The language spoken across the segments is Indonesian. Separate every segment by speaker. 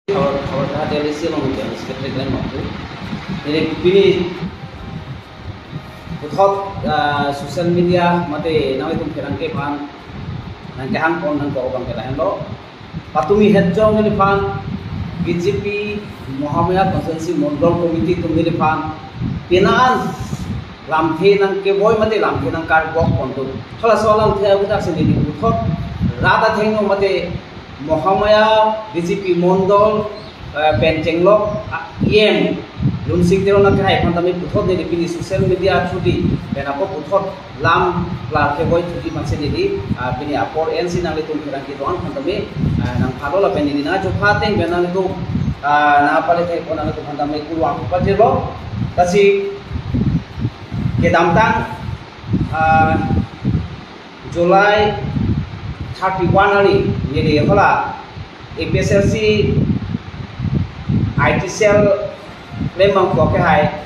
Speaker 1: Kalau ada lisi long itu sekitar klaim waktu. Jadi pilih uthot sosial media mate nawe tum kerang ke pan nang kahang pon nang ko bang kelahan lo patumi hedjong ni pan BJP Muhammadiyah Konstituensi Mondol Komiti tum ni pan pinaan lamthe nang ke boy mate lamthe nang kar bok pon tu khala solam the abu tak sini uthot rata thengno mate Muhammadiyah BJP Mondol Pencenglok IM lun sing tero na kai pantami puthot ni pini social media thudi bena ko puthot lam la ke boy thudi makse ni pini apor NC nang litung kirang ki don pantami nang phalo la peni na jo phateng bena ni tu na pale kai ko nang tu pantami kulwang pajero kasi ke damtang July 31 hari ni hola APSLC IT cell memang kok hai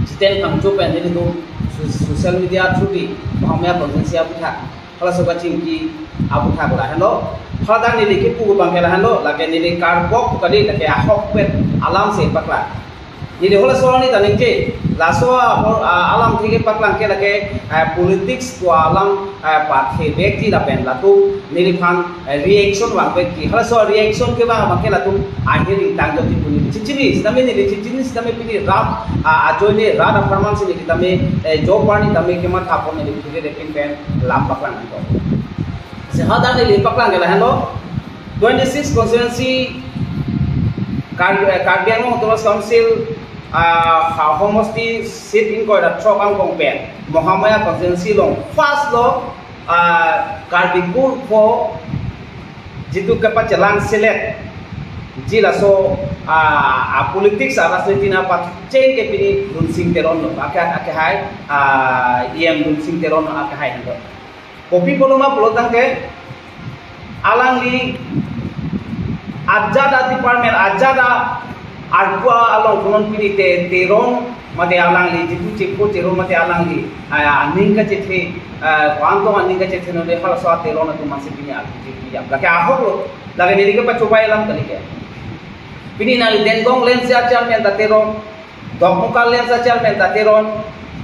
Speaker 1: jiten kamju pen ini tu sosial media thudi Muhammadiyah Konstituensi abu thak kalau sobat cingki abu thak lah hello khadang ni likit pu bang kela hello lage ni karbok kali lage ahok pet alam se pakla ni hola soal ni taning je laso alam thege paklang ke lage politics ko alam pathe ব্যক্তি la pen la tu ni phan reaction wang pe ki hala so reaction ke ba ma ke la tu ahiri tang joti puni chichini stame ni chichini stame pini rat ajone rat performance ni tame job party tame ke ma thapon ni thege de pin pen lam paklang ko se hada ni paklang ke la hello 26 constituency Karbiang Tolos Council homosti sit in ko da chokang kong pen Muhammadiyah Konstituensi long fast lo Karbikul ko jitu kepa jalan select jila so politics rasniti na pat change ke pini dunsing teron lo aka hai IM dunsing teron aka hai ndo kopi poloma polotang ke alang li ajada department ajada argua along kunon pini teron mate alang li jitu cekko teron mate alang li aninga cethe kwanto aninga cethe no le hal so teron tu masih pini akti ya lake ahok lo lage ni ke pacoba elam kali ke pini na dengong len sia chairman ta teron dokmukal len sia chairman ta teron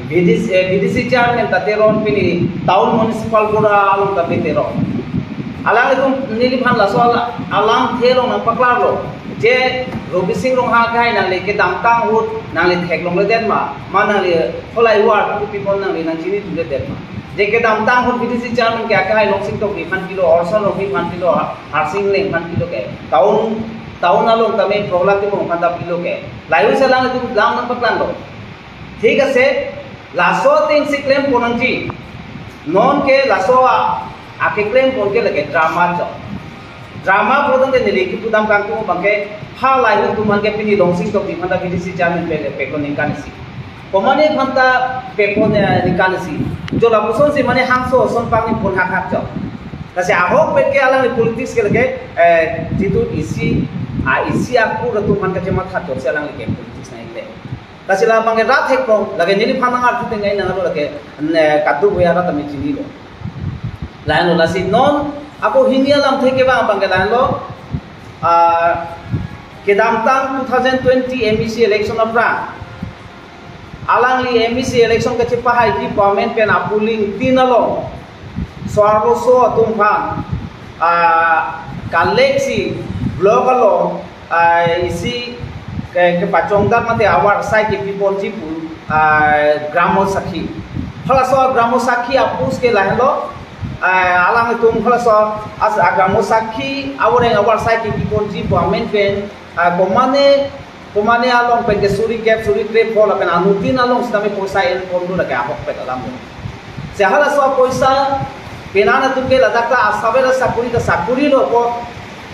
Speaker 1: BDC chairman ta teron pini town municipal gora along ta teron alang itu nili phan la so alang thero na paklar lo je Robi Singh rong ha kai nang le ke dam tang hut nang le thek long le den ma nang le kholai war ku people nang le nang chini tu le den ma je ke dam tang hut BDC chairman ke kai long sing to ki phan kilo orson long ki phan kilo har sing leng phan kilo ke taun along tame problem ti mong phan da kilo ke layu se lang tu lam nang paklan lo ঠিক আছে laso ting si claim ponang ji non ke laso ake claim pon ke lage drama jo drama prodong ke nili ki pudam kang tu bangke ha lai tu man ke pini longsing to bi phanda BDC chairman pe ko ninkanisi komane phanda pe ko ninkanisi jo la puson si mane hangso son pang ni pon hak hak jo kasi ahok pe ke alang politics ke lage jitu isi aku ratu man ke jema khat jo se alang ke politics na ile kasi la bangke rat hek ko lage nili phanda ngar tu tengai na lo lage kadu boya ra tami chini lo lain lo lasi non aku hinia lam theke ba bangkalan lo kedamtang 2020 MEC election apra alang li MEC election ke chipa hai ki government pen apuling tinalo swarbo so tumpa kaleksi blog lo isi ke pachongdar mate awar sai ke people jipu gramo sakhi hala so gramo sakhi apus ke lahelo alang itu kalau so as agama sakhi awalnya awal saya kiki kunci pamen pen komane along pen ke suri krep pola pen anutin along sedami poisa en pondu lagi ahok pet alam sehala so poisa penana tu ke ladakta asabela sakuri lo ko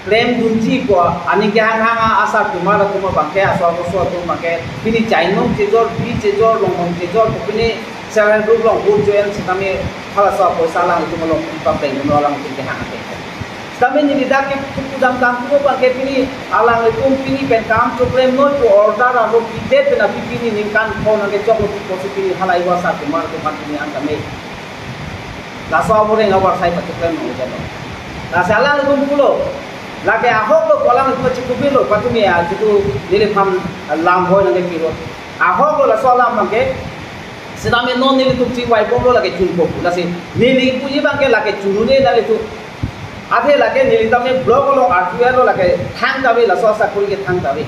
Speaker 1: claim dunci ko ani ke hanga asar tumara tuma bangke aswa so tuma ke pini chainong chejor bi chejor long chejor pini seven group long good join sedami hala so poisa lang itu melong papai menolong ke hanga ke sedami ni daki pudam kampu bangke pini alang itu pini pen kam to claim no to order aro pide pena pini ningkan phone ke jok ko pini hala iwa sa tumar to pini antame laso abore ngawar sai patu claim no jalo la salang itu pulo lagi ahok lo kolam itu macam tu bilo patu ni itu nilai pam lam boy nanti piro ahok lo la soalam bangke sedami non nilai tu cik wai pom lo lagi cunpo lasi nilai puji bangke lagi cunune nilai tu ada lagi nilai tamnya blog lo artikel lo lagi thang tawi la soal sakuri ke thang tawi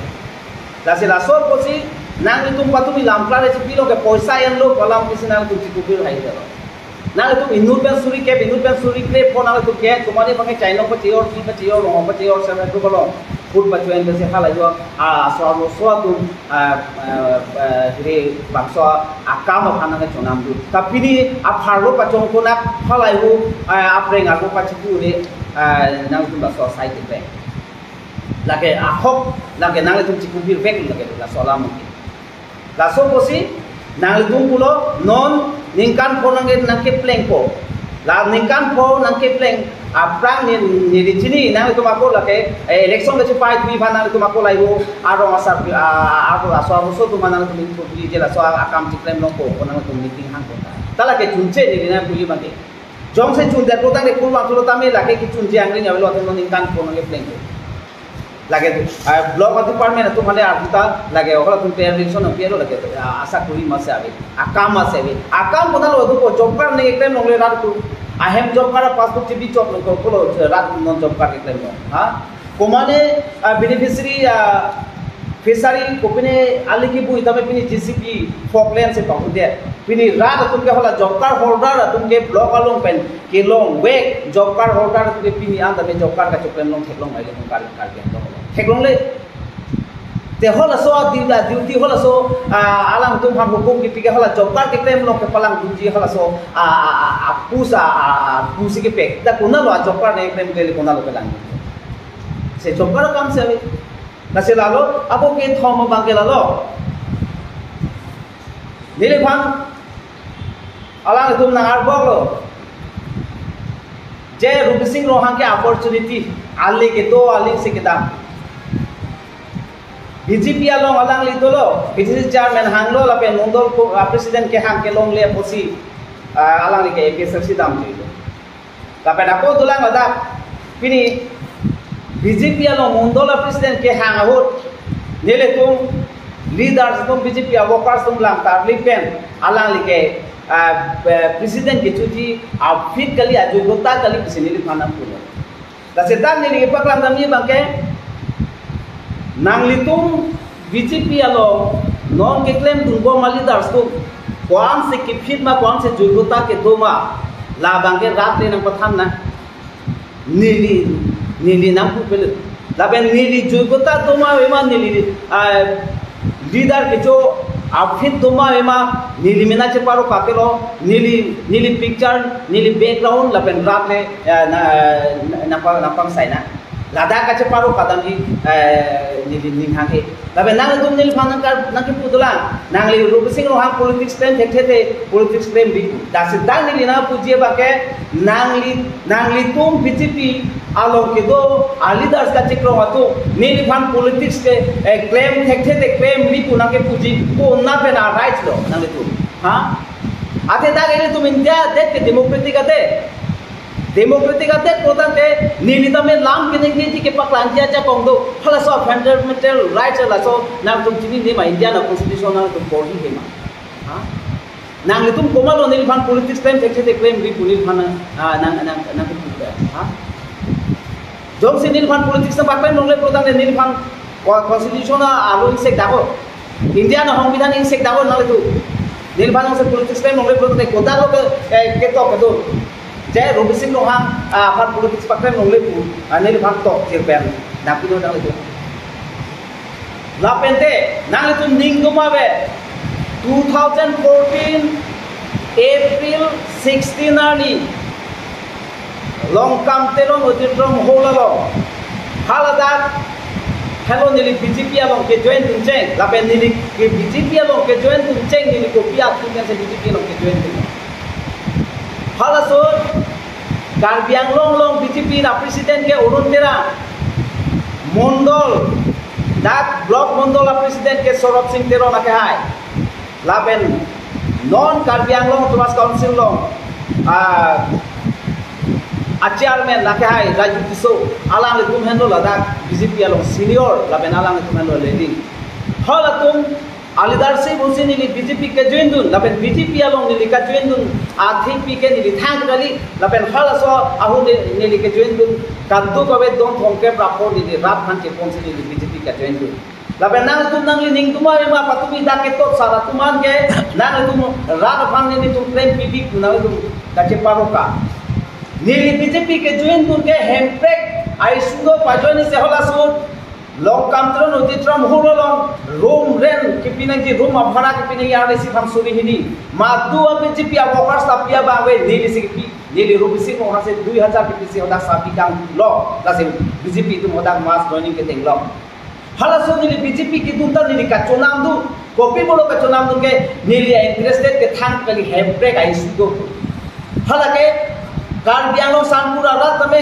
Speaker 1: lasi la soal posi nang itu patu ni lam klare cik bilo ke poisa yang lo kolam kisi nang tu cik bilo hai dah nah itu inur pen suri ke pon itu ke kemana pakai China pecior long pecior sama itu kalau food pacuan itu hal itu suatu jadi bangsa akam apa namanya conam tu tapi ni apa lo pacong pun hal itu apa yang aku pacu ni nang itu bangsa side itu lagi ahok lagi nang itu cikgu birvek lagi lah soalan mungkin lah so posi nang itu pulo non ningkan po nangke pleng po la ningkan po nangke pleng aprang ni di sini nang itu mako lake election ke cepai tu iban nang itu mako laibo aro asar aro asar musuh tu mana tu itu di jelas soal akam ciklem longko nang itu meeting hang ko tala ke cunce ni nang puji bagi jong se cun der kota ke kurang tu tami lake ki cunce ang ni awelo tu ningkan po nangke pleng ko lagi blog atau department itu mana artikel lagi orang tu election appeal lagi asa kuri masih ada akam pun lalu tu job card ni iklan nongle rat tu ahem job card passport cibi job nongko kalau rat non job card iklan nong ha komane beneficiary fishery kopine aliki bu itame pini GCP Falkland se pahu dia pini rat tu ke hola job card holder tu ke blog along pen ke long wek job card holder tu ke pini anda me job card ka choklen long theklong mai long kar theklong le te hola so duty hola so alam tum ham hukum ki pike hola job card ke claim long ke palang duji hola so pusi ke pek da kuna lo job card ne claim ke kuna lo pelang se job card kam se nasi lalu aku ke thom bangke lalu nilai bang alang itu nangar bog lo je Rupi Singh Rohan ke opportunity ali ke to ali se kita BJP along alang lito lo BJP chairman hanglo lape nondol ko president ke hang ke long le posi alang ke SRC dam jilo lape dako dulang ada pini BJP along nondola president ke hang ahut nile tum leaders tum BJP workers tum lang tar lipen alang like president ke chuti fit kali aju gota kali bisini li phana pulo da setan ni li paklam dami bangke nang litum BJP along non ke claim dungbo mali leaders tum kwan se ke fit ma kwan se jugota ke doma la bangke rat le nang pathan na nili nang pupel laben nili jugota doma ema nili leader ke jo outfit doma ema nili mena che paro kakelo nili picture nili background laben rat le napang saina lada ka che paro kadam ji nili ninghang laben nang tum nili phanan kar nang ki pudulang nang li Rupi Singh Rohan politics time thekte politics time bi dasidang nili na pujie bake nang li tum BJP along ke do leaders ka chikro atu nili phan politics ke claim thekte claim bi punang ke puji ko na pe na right lo nang li tum ha ate da ile tum India det ke democratic ate potante nilita me lam ke ngi ke paklantia cha kongdo hala so fundamental rights la so nang tum chini ni ma India na constitution na tum body he ma ha nang litum komal on nil phan politics time thekte claim bi punil phan nang ke puta ha jom se nil phan politics na bakpai nongle potante nil phan constitution na alo insek dago India na সংবিধান insek dago na litu nil phan se politics time nongle potante kota lo ke to je Rupi Singh Rohan phan politics pakpai nongle pu nil phan to kirpen napino na litu la pente nang litu ning duma be 2014 April 16 early long kam telong oditrom holalo halada hello nili BJP along ke join tumcheng lapen nili ke BJP along ke join tumcheng nili ko pia tumchen se BJP along ke join tum halaso Karbiang long BJP na president ke urun tera mondol dat block mondol la president ke Sorab Singh tero na ke hai lapen non Karbiang long Tumas Council long chairman laki hai Raju Kiso alang le tum hendo ladak BJP along senior laben alang tum hendo leading hala tum alidar se bosi ni BJP ke join dun laben BJP along ni ka join dun athik pi ke ni thang kali laben hala so ahu ni ke join dun kantu ko be don thong ke prapo ni rap han ke pon se ni BJP ke join dun laben nang tum nang li ning tuma ma patumi da ke to sara tuman ke nang tum rat phan ni tum prem pp nang tum ka che paroka Nili BJP ke join dun ke hempek ai sudo pajoini se hola sur long kamtron utitram hurolong room ren kipinang ki room abhara kipinang yare si pham suri hini madu BJP workers tapia bawe nili sipi nili rubisi ko hase 2000 kipisi hoda sapi kang lo lase BJP tu hoda mas joining ke tenglo hala so nili BJP ki tunta nili ka chonam du kopi bolo ka chonam du ke nili interested ke thang kali hempek ai sudo hala ke Karbi Anglong Sanpura rat tame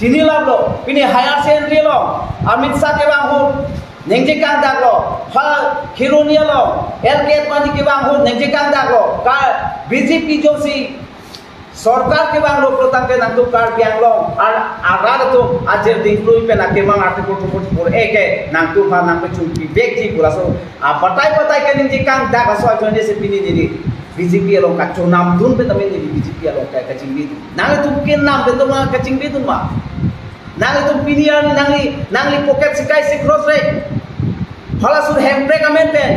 Speaker 1: chini lablo pini higher secondary lo Amit Shah ke bang ho nengje kang dak lo ha Khironia lo LK Pani ke bang ho nengje kang dak lo ka BJP josi सरकार के बांग लोग प्रताप के नाम तो कार्ड बियांग लो आराध तो आजर दिखलोई पे ना के मांग आर्टिकल 244 एक है नाम तो फा नाम पे चुंकी बेग जी पूरा सो बताई के निंजे कांग दाग असो जोने से पिनी निरी BJP लोग का चो नाम दून पे तमें निरी BJP लोग का कचिंगी नाले तुम के नाम पे तो मां कचिंगी तुम मा नाले तुम पिनी यार नांगली पॉकेट सिकाई से क्रॉस रे हला सुर हेम्प्रे कमेंट पे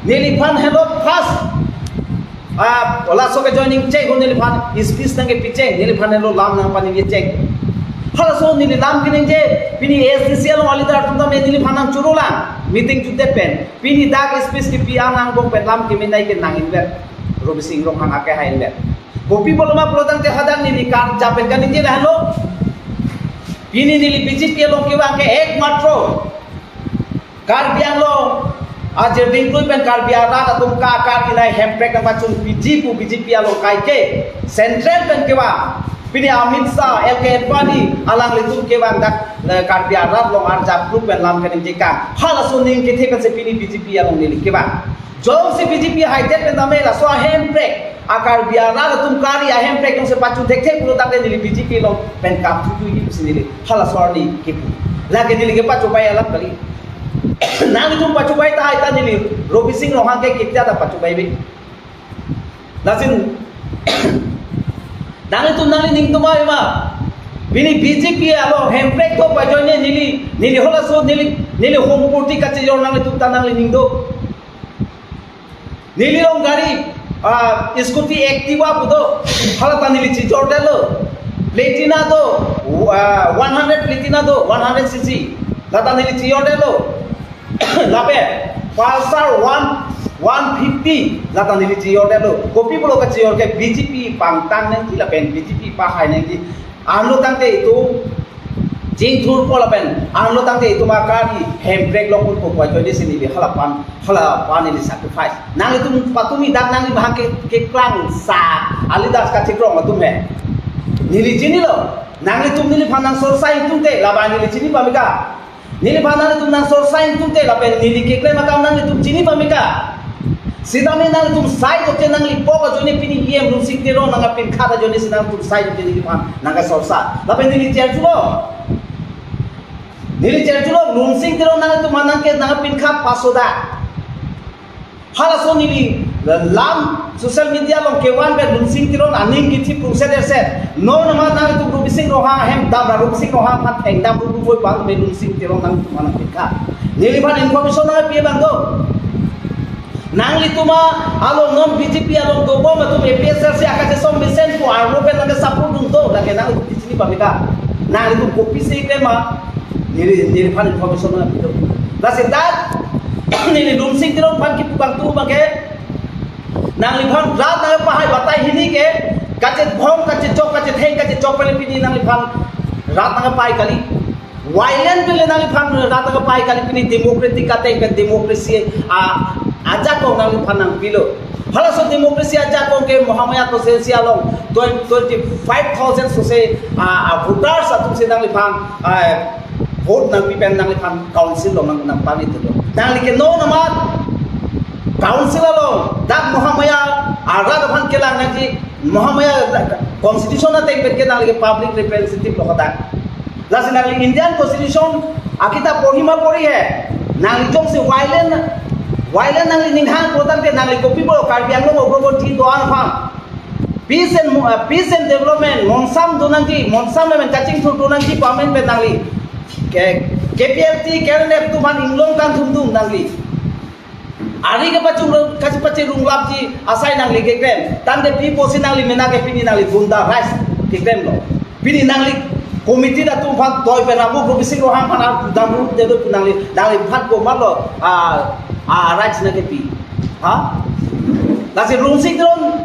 Speaker 1: नीली फन hello fast ola so ke joining check ho nili phan speech nang ke piche nili phan lo lam nang pani ye check hala so nili lam kining je pini SDCL wali dar tum me nili phan nang churula meeting jutte pen pini dak speech ki pi ang nang bong pen lam ki minai ke nang inber Robi Singh rong hang ake ha inber kopi boloma plodang te hadang nili kan japen kan ninje rahlo pini nili BJP lo ki bang ke ek matro kar biang lo आज deployment car बियारा तुम का कार किनाय हेम्प्रेक का चुन BJP आलो काय के सेंट्रल बैंक के वा पिने अमित Shah LK Advani alang le तुम के वा dak कार बियारा लो आर जा ग्रुप में लाम के निजे का हाला सुनिंग के थे के से पिनी BJP आलो ने के वा जो से BJP हाइटेक में नामे ला सो हेम्प्रेक आकार बियारा तुम कार या हेम्प्रेक से पाचु देखते पुरो dak ने BJP लो पेन का थुतु ही सिने हाला सोनी के लागे दिले के पाचु पाया ला कली nang itu pacubai ta ita nili Robi Singh rohang ke kitya ta pacubai be lasin nang itu nali ning tuma ma bini BJP alo hempek to pajoine nili hola so nili home purti kache jor nang itu ta nang ning do nili rong gari scooty Activa pudo hala ta nili chi jor delo Platina do 100 Platina do 100 cc lata nili chi jor delo lape Pulsar 150 lata nili cior delo kopi bolo ka cior ke BJP pangtang nang ki lapen BJP pa hai nang ki anlo tangte itu jing thur ko lapen anlo tangte itu makari hembrek lokun ko pa jodi sini bi hala pan ni sacrifice nang itu patumi dak nang bahang ke klang sa alidas ka thikrong matum he nili jini lo nang itu nili phanang sorsai tumte labani nili jini pamika Nili panang itu nang sorsain tu te lapen nili kekle makam nang itu cini pamika. Sida me nang itu sai tu te nang lipo ka jone pini iem lu sing te ro nang apin khata jone sinang tu sai tu te nili pan nang ka sorsa. Lapen nili cherchulo. Nili cherchulo lu sing te ro nang itu manang ke nang apin kha pasoda. Hala so nili lam social media long kewan be lu sing te ro aning ki thi procedure set. No nama nang itu Robi Singh rohang hem dam Robi Singh rohang phat theng dam ru voi bang be lu sing te ro nang tu manang pin kha. Nili pan information na pi bang do. Nang lituma alo non BJP alo do bo ma tu APSR se akase som besen ko aro pe nang support dun to la ke nang tu sini pamika. Nang itu kopi se ke ma nili pan information na pi do. La se dat nili lu sing te ro pan ki bang tu bang ke nang liphan rat na pa hai batai hini ke kache bhom kache theng kache chok pele pini nang liphan rat na pai kali violent pele nang liphan rat na pai kali pini democratic kate ke democracy aja ko nang liphan nang pilo hala so democracy aja ko ke mohamaya to sensia long 25000 so se voters atum se nang liphan vote nang pipen nang liphan council long nang pani to nang like no namat council lo dak mohamaya arad phan kelang naji mohamaya constitution na tek betke nang public representative lokata lasi nang Indian constitution akita pohima pori hai nang jong se violent nang ninghang protam te nang copy bo Karbi Anglong ogrobo ti doan phang peace and development monsam donanji monsam men touching to donanji pamen pe nang KPLT Kernet tu man Inglong kan thumdum nang Ari ke pacu runglap ji asai nang li kekrem tande pi posi nang li mena ke pini nang li bunda rice kekrem lo pini nang li komiti da tu phat doi pe rabu ko bising roham phana damu de do nang li phat ko malo rice na ke pi ha lasi room sing dron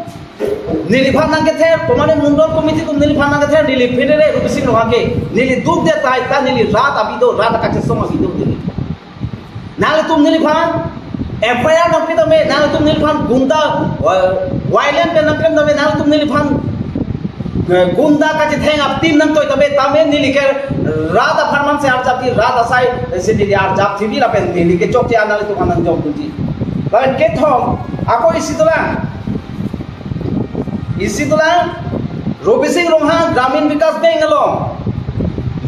Speaker 1: nili phat nang ke the komane mundol komiti tu nili phat nang ke the nili federe bising roham ke nili duk de tai ta nili rat abido rat ka chesom abido nili nang tu nili phat FIR नपी तो मैं नाल तुम नीलफान गुंडा वायलेंट पे नपी तो मैं नाल तुम नीलफान गुंडा का चिथेंग अब तीन नंग तो मैं तामे नीली के रात अफरमान से आप जाती रात असाई से नीली आप जाप थी भी ना पे नीली के चौक चिया नाले तो खाना जाओ कुंजी पर के थोम आपको इसी तो रोबी सिंह रोहा ग्रामीण विकास बैंक लो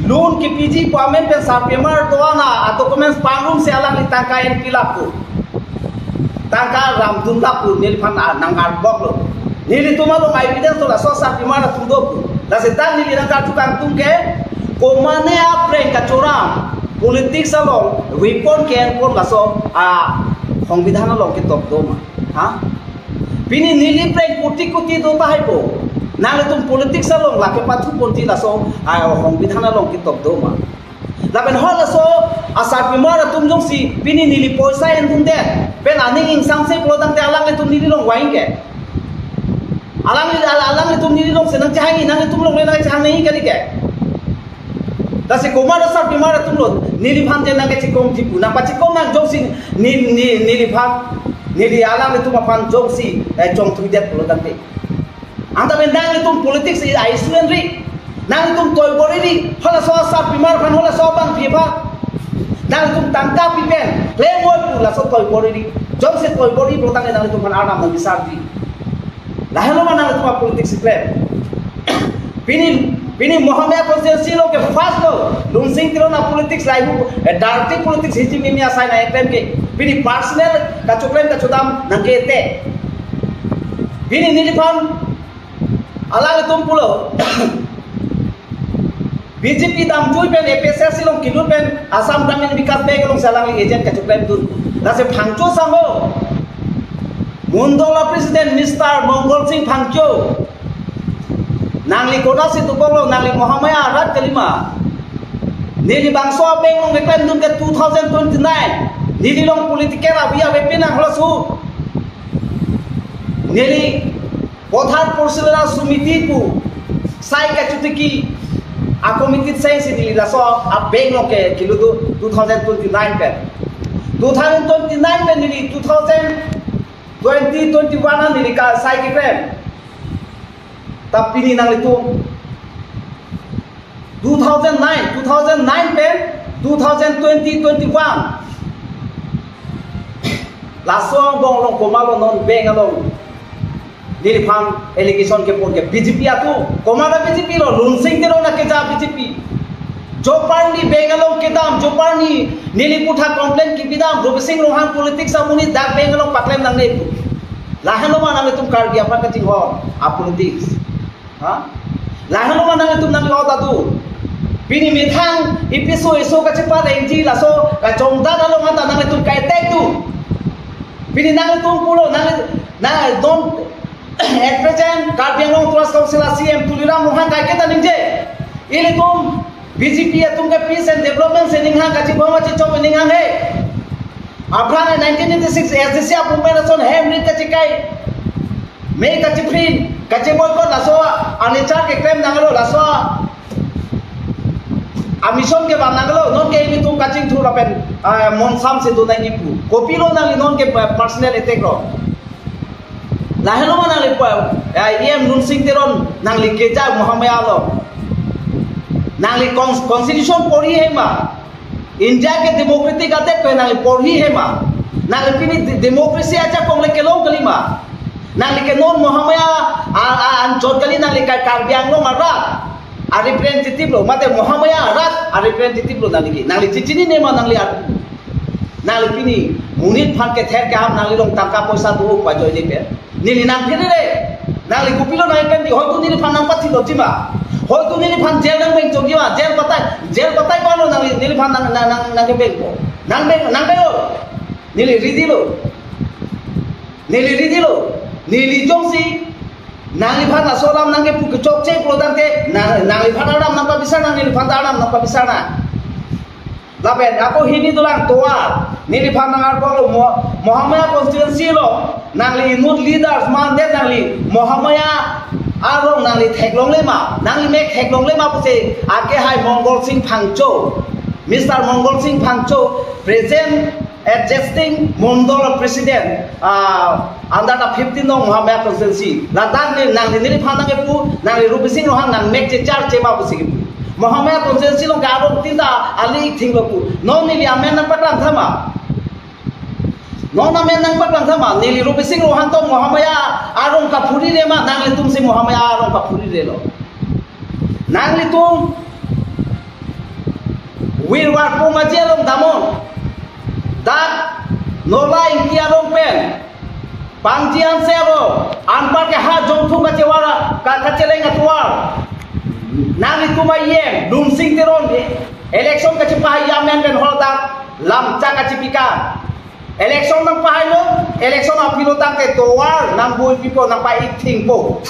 Speaker 1: लोन की पीजी पामेंट पे सापेमर तो ना डॉक्यूमेंट्स पांगरूम से अलग लिखता का एनपी लापू tangka ramdun tapu nili pan nangar boklo nili tumalo evidence to la sosa primara tundoku la setan nili nangka tukang tungke komane apren kacoram politik salong report ken pon laso সংবিধান long ke top doma ha pini nili pren kuti kuti do bahaibo nale tum politik salong la ke patu ponti laso সংবিধান long ke top doma laben hol so asar primara tum jong si pini nili poisa en tum de pen aning insang se plodang te alang tum nili long waing ke alang tum nili long senang chahangi nang tum long le chang nahi kali ke dasi komar asar primara tum lo nili phan te nang ke chikom jipu na pachikom nang jong si nili phan nili alang tum phan jong si jong thui det plodang te anta ben nang tum politics is iceland ri nang tum toy boriri hola so sa primar phan hola so bang phipa nang tum tangka pipen lemoi pu la so toy boriri jom se toy boriri protang nang tum phan arnam nang bisar di lahelo nang tum politics klep pini mohammed constituency lo ke fast lo lung sing tiro na politics lai bu direct politics hiji mimi asai na etem ke pini personal ka choklen ka chodam nang ke te pini niliphan ala tum pulo BJP dam chui pen APSC long kilu pen Assam Gramin Vikas Bank long salang agent ka chuklen tu lase phangcho sango mundola president Mr. Mongol Singh phangcho nangli kota si tukolo nangli Mohamaya Rat Kalima nili bangso bank long reklam dun ke 2029 nili long political abia wepina holasu nili Pothar Porcelana Sumiti pu sai ka chutiki Akomitit saya sini lah so abeng lo ke kilo tu 2029 pen 2029 pen ini 2021 ini ka sai ke pen tapi ni nang itu 2009 pen 2021 lah so bong long komalo non beng along nili phang allegation ke pon ke BJP atu komada BJP lo lun sing ke na ke ja BJP joparni bengalong ke dam joparni nili putha complaint ki bidam robi sing rohan politics amuni dak bengalong paklem nang ne lahano ma nang tum Karbi apa ka ting ho a politics ha lahano ma nang tum nang lo ta tu pini mithang ipiso iso ka chepa renji laso ka chongda nalo ma nang tum kai tek tu pini nang tum pulo na don at present Karbi Anglong Trust Council CM Tuliram Mohan kai kita ningje ili tum BJP tum ke peace and development se ningha ka chibama chi chom ningha he Afghan 1986 SDC apumerason hemri ka chikai me ka chifrin ka chiboy ko laso anichar ke claim nangalo laso amison ke banangalo non ke ili tum kaching thu rapen monsam se dunai ni pu kopilo nang non ke personal attack ro lahelo nang li em lun sing teron nang li keja Muhammad alo nang li constitution pori he ma India ke democratic ate pe nang li pori he ma nang li pini democracy acha kong le kelong kalima nang like non Muhammad an jod kali nang like Karbiang lo marat a representative lo mate Muhammad rat a representative lo nang like cicini ne ma nang like nang like pini munit phan ke ther ke ham nang long taka poisa tu pa joy ni pe nili nang phire re nang like kupilo nai kan di hoy tu nili phan nang pathi lo jima hoy tu nili phan jail nang beng jogi ma jail patai pa lo nang nili phan nang ke beng ko nang beng nili ridilo nili jongsi nang li phan asolam nang ke pu chok che prodan te nang li phan aram nang pa bisana nili phan aram nang pa bisana laben ako hini dolang toa nili phan nang ar ko Muhammad constituency lo nang li youth leaders man de nang li Muhammad arong nang li theklong le ma nang li mek theklong le ma puse ake hai Mongol Singh Phangcho Mr. Mongol Singh Phangcho present adjusting Mondol president under the 15 of Muhammad constituency ladan ne nang ni phan nang pu nang Rupi Singh rohang nang mek che char che ma pusi Muhammad constituency lo ga ro tinda ali thing lo pu no ni li amen nang patlang thama no na men nang patlang thama ni Rupi Singh rohang to Muhammad arong ka phuri re ma nang li tum se Muhammad arong ka phuri re lo nang li tum wirwar pu ma je long damon dak nola inkia long pen pangjian sero anpar ke ha jongfu ka cewara ka celeng atuar nang itu mayem dum sing teron election ka cipai yamen ben holdak lam ca ka cipika election nang pahai lo election apilo tang ke toar nang boy pipo nang pai thing po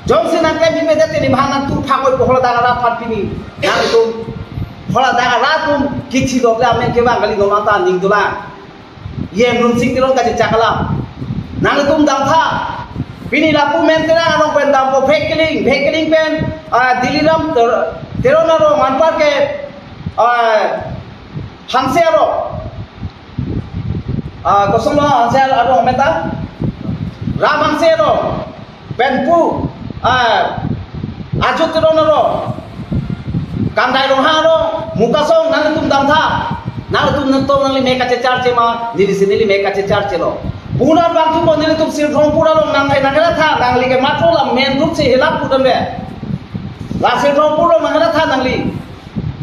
Speaker 1: jong sin nang ke bi mede te ni bhanan tu phagoi ko holda ra phat pini nang itu hola daga ratum kichi lo la men ke bangali no mata ning dula yem run sing tirong ka chakala nang tum dam tha pini lapu men tera anong pen dam po vehicle pen diliram terona ro manpar ke hanse ro kosong hanse ro meta ram hanse ro penpu ajut terona ro Kandai roha ro muka song nang tum dam tha nang tum nang to nang li meka che char che ma nili sinili meka che char che lo punar bang tu ko nili tum sir thong pura lo nang nang la tha nang li ke matro la men rup se hilap pudam be la sir thong pura nang la tha nang li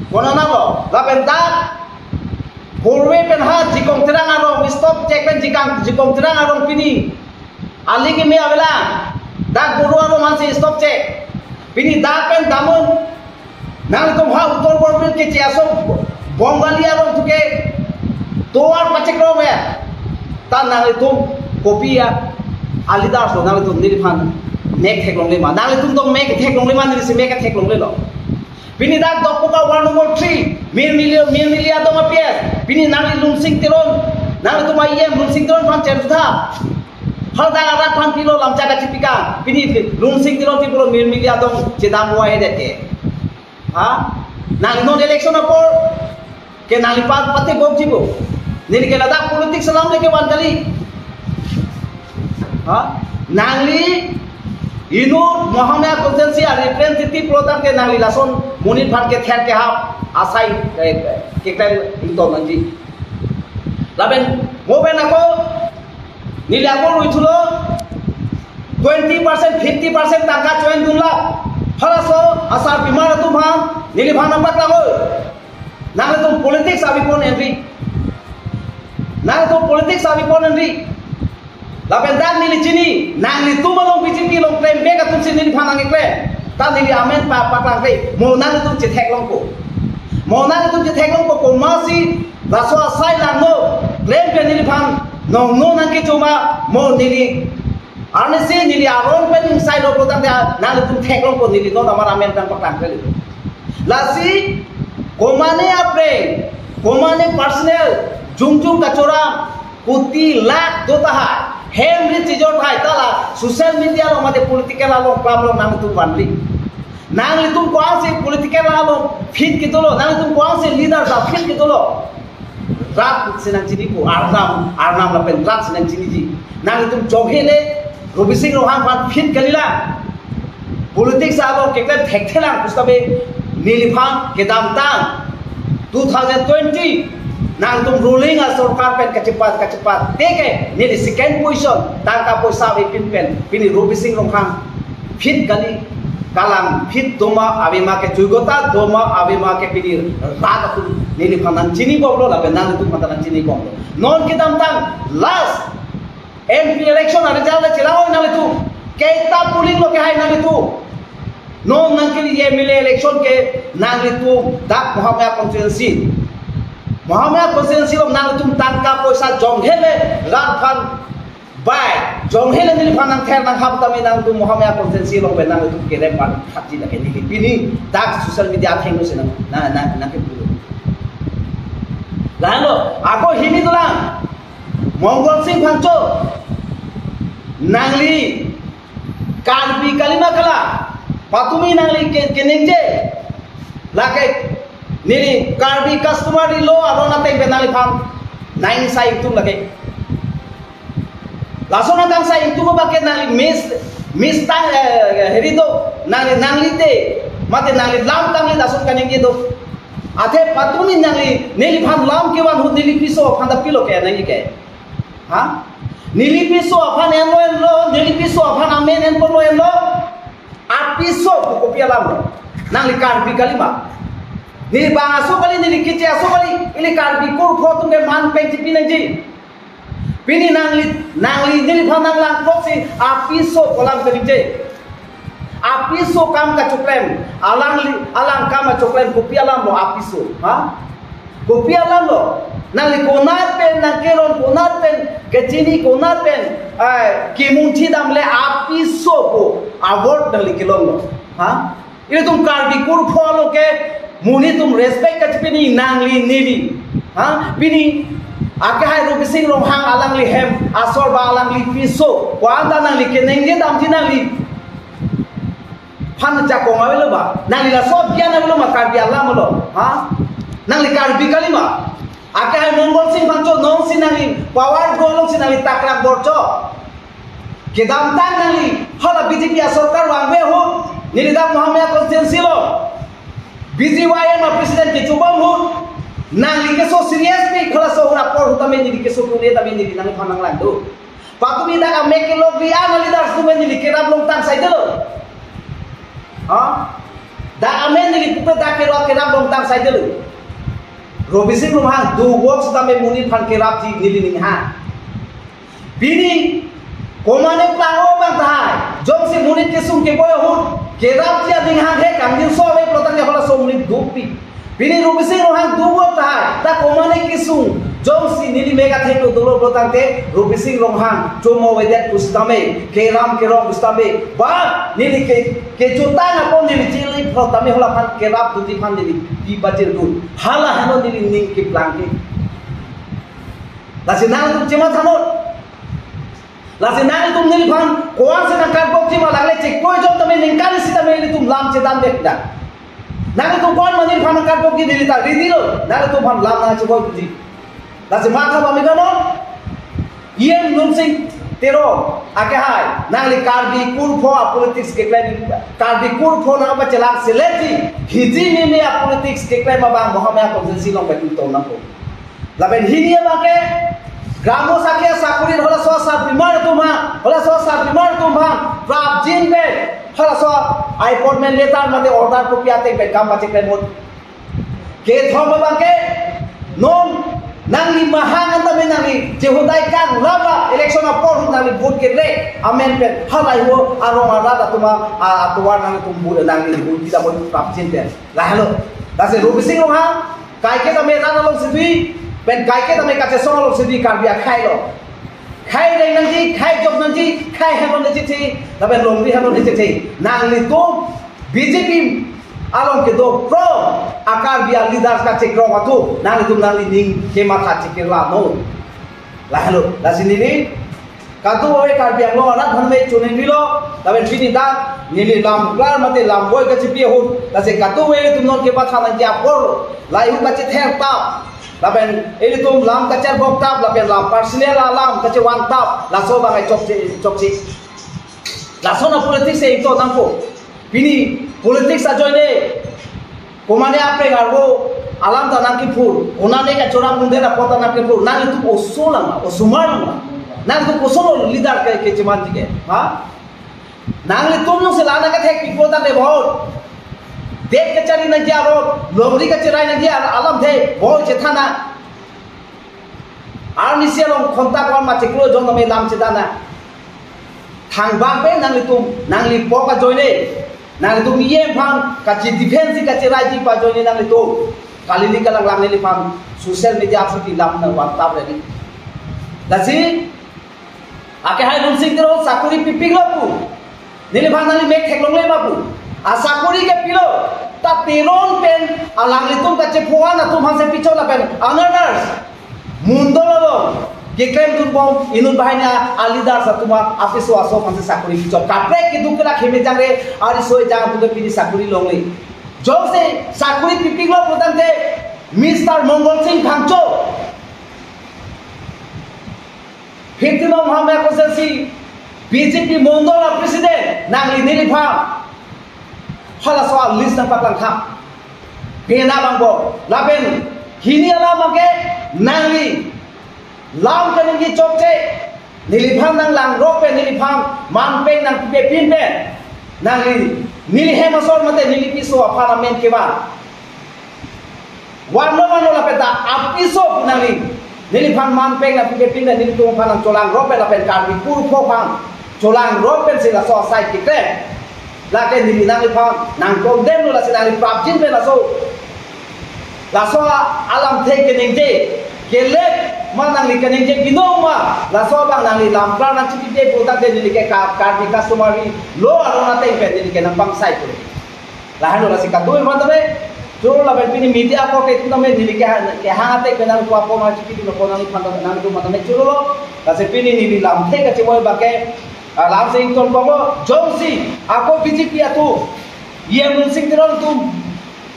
Speaker 1: kona na bo la benta purwe pen ha jikong terang aro stop check pen jikong terang aro pini ali ke me avela dak guru aro man se stop check pini dak pen damun nang tum ha uttor borbil ke chiaso bongalia ro tuke toar pachek ro me ta nang tum kopia alidar so nang tum nilphan mek theklong le ma nang tum to mek theklong le ma ni se mek theklong le lo pini dak dokka 1 number 3 mir milia dong apias pini nang lum sing teron nang tum ayem lum sing teron phan chen tha hal da ra phan kilo lam cha ka chipika pini lum sing teron ti polo mir milia dong chedam wa he dete nang non election apor ke nang lipat pati bom jibo nili ke ladak politik salam leke wan kali nang li inu Muhammad constituency representative program ke nang li lason munit phan ke ther ke hap asai ke kan into nanji laben moben ako nili ako ruitulo 20% 50% tangka join dunla halaso asar bimar tu bang nili bang nampak lago nang tu politik sabi pon entry nang tu politik sabi pon entry lapen dan nili cini nang li tu malong BJP long claim bega tu nili bang nang claim ta nili amen pa lang kai mo nang tu cethek long ko mo nang tu cethek long ko masi baso asai lang no claim ke nili bang no nang ke cuma mo nili Arne se nili aron pen inside lo program dia nang tum theklong ko nili no amar amen tang pakang kali lasi komane apre komane personal jung kachora puti lak dota ha hem ri chijor thai tala social media lo mate political lo club lo nang tum banli nang li tum kwan se political lo fit ki tolo nang tum kwan se leader da fit ki tolo rat senang chini ko arnam la pen rat senang chini ji nang tum joghele Rupi Singh rohang phan fit kalila politik sabo kekle thekthelang pustabe niliphan ke dam tang 2020 nang tum ruling as sarkar pen kecepat teke ni di second position tangka poisa be pen pini Robi Singh Ronghang fit kali kalang fit doma abima ke jugota doma abima ke pini raga pun ni phanan chini boblo la benang tu phanan chini boblo non kidam tang last MP election result chilao na tu keita polling lo ke hai na tu non nang ke MLA election ke nang tu dak Muhammad constituency Muhammad constituency lo nang tu tangka poisa jonghele radphan bai jonghele ni phanang ther nang hab tami nang tu Muhammad constituency lo benang tu ke pan khati la ke ni pini dak social media thengno sena na ke pulo lalo ako himi tulang Mongol Singh Phangcho nangli kalpi kalima kala patumi nangli kenengje lake niri kalpi customary lo alona teng benali phang nine sai tu lake lasona tang sai tu ba ke nangli miss tang herido nangli te mate nangli lam tangli dasun kanengje do athe patumi nangli nili phang lam ke wan hu nili piso phanda pilo ke nangi ke ha nili piso aphan enlo nili piso aphan amen en polo enlo apiso ko pia lam nangli kalpi kalima nili bangaso kali nili kiche aso kali ili kalpi kur pho tum ke man peng ti pinang ji pini nangli nili phang nang lang proxy apiso kolam kali je apiso kam ka choklem alang kam ka choklem ko pia lam lo apiso ha ko pia lam lo nangli konar pen nang keron konar pen kechini konar pen kimunchi damle apiso ko award nangli kilong lo ha ini tum kalbi kur follow ke muni tum respect ka pini nangli nili ha pini ake hai Robi Singh Ronghang alangli hem asor ba alangli piso wanda nangli kenengje damji nangli phan jako ngawelo ba nangli la sob kya nanglo ma kalbi Allah lo ha nangli kalbi kalima ake hai Mongol Singh Phangcho nong sinali power golong sinali takrak borcho kedam tang nali hala BJP sarkar wangbe ho nilida Muhammad constituency lo BJY ma president ke chubam ho nangli ke so serious pe khala so ura por tame ni ke so kune tame ni nang phanang lang do patumi da ka make log ria nali dar su men ni ke rab long tang side lo ha da amen ni pupe da ke rab long tang side lo Robi Singh Ronghang do works tame muni phan ke rap ji nili ning ha bini komane plao bang thai jong si muni ke sung ke boy hu ke rap ji ning ha he kam din so ve protang ke hola so muni dupi bini Robi Singh Ronghang do work thai ta komane ke sung jong si nili mega thai to dolo protang te Robi Singh Ronghang chomo ve det ustame ke ram ke rom ustame ba nili ke chota na kon nili chili protame hola phan ke rap duti phan nili di bajir du hala hano nili ning ke planke lasi nang tum chema thamot lasi nang tum nili phan koan se na kar bok chima lagle che koi jo tame ning kali sita me tum lam che dan bekda nang tum kon manil phan kar bok ki nili ta ridilo nang tum phan lam na che koi ji lasi ma tha ba mi gano yen num sing tero ake hai nangli karbi kur pho politics ke klai karbi kur pho na ba chalak seleti hiji ni me politics ke klai ma ba Muhammad constituency long ba to na ko laben hinia ba ke gramo sakya sakuri hola so sa bimar tu ma prap jin be hola so ipod men letar mate order ko piate be kam ba che klai mot ke thom ba ke non nangli mahangan tame nangli jehudai kang lava election apor nangli vote ke le amen pe halai ho aroma rada tuma atuar nang tumbu nangli vote kita bon prapjin pe la hello dase Robi Singh Ronghang kai ke tame rada long sibi ben kai ke tame kache song long sibi karbia khai lo khai dei nangji khai job nangji khai hebon nangji thi tabe longri hebon nangji thi nangli to BJP along ke do pro akar biar leaders ka cekro watu nang tum nang ning ke matha cekir la no la hello la sini ni katu oi kar biar lo na dhanme chuning ni lo tabe bini da nili lam klar mate lam boy ka chipi hu la se katu oi tum non ke matha nang ja por lai hu ka che ther ta laben eli tum lam ka cher bok tap laben lam personal alam ka che wan tap la so ba ngai chok chi la so na politics e to nang ko bini politics ajoy ne komane apre garbo alam tanang ki phur onane ka chora mundera pota na ke phur nang tu osola osumar nang tu kosolo leader ke chiman dige ha nang le tum no se lana ka thek pipo ta le bhot देख के चरी न गया रो लोमरी के चराई न गया आलम थे बहुत चेथाना आर निसे लो खंता कौन मा चेकलो जोन में लाम चेदाना थांग बांग पे नांगली पो का जोइने नांगली तुम ये फाम का ची डिफेंस का चराई जी पा जोइने नांगली तो कालिनी का लग लामने फाम सोशल मीडिया आपसे लाम न वार्ता रेडी दसी आके हाय रुन सिंह रो साकुरी पिपिग लो पु नीले फाम नांगली मेक थेकलोंग ले बापू asakuri ke pilo ta tiron pen alang litung ka cepuan na tum hase picho la pen anarners mundo lo ke krem tu bom inun bahina alidar sa tuma afiso aso hase sakuri picho kapre ki dukla kheme jange ari soi jang tu pini sakuri longle jo se sakuri piping lo prodan te Mr. Mongol Singh Phangcho hitno hame ko se BJP Mondola president nangli nilipha hala soal list na paklang kham pena bangbo laben hini ala make nangli lam kaningi chokche niliphang nang lang rope niliphang man pe nang pe pin pe nangli nili hemasor mate nili piso parliament ke ba wano la peta apiso nangli niliphang man pe na pe pin nili tu phanang cholang rope la pen karbi pur pho phang cholang rope sila so sai kikre lake nili nang ipang nang kondem lo la sinali prapjin pe la so alam the keningje kelet manang li keningje binoma la so bang nang li lampra na chiti te puta de nili ke ka di customary lo arona te pe nili ke nang pang sai ko la hano la sikatu ma tabe jo la ben pini media ko ke tu me nili ke ha te pe nang ko apo ma chiti no ko nang phanda nang tu ma tame chulo la se pini nili lam the ka chimoy ba ke लाभ से इंटोल बाबो जोसी आको बीजेपी आतु ये मुंसिंग तिरल तुम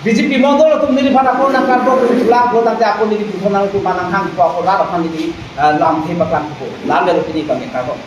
Speaker 1: बीजेपी मोदल तुम निलिफाना को ना काटो तुला को ताते आको निलि बुखना को माना खान को आको ला रफान निलि लाम थे बकलान को लाम ले रुपनी का में काटो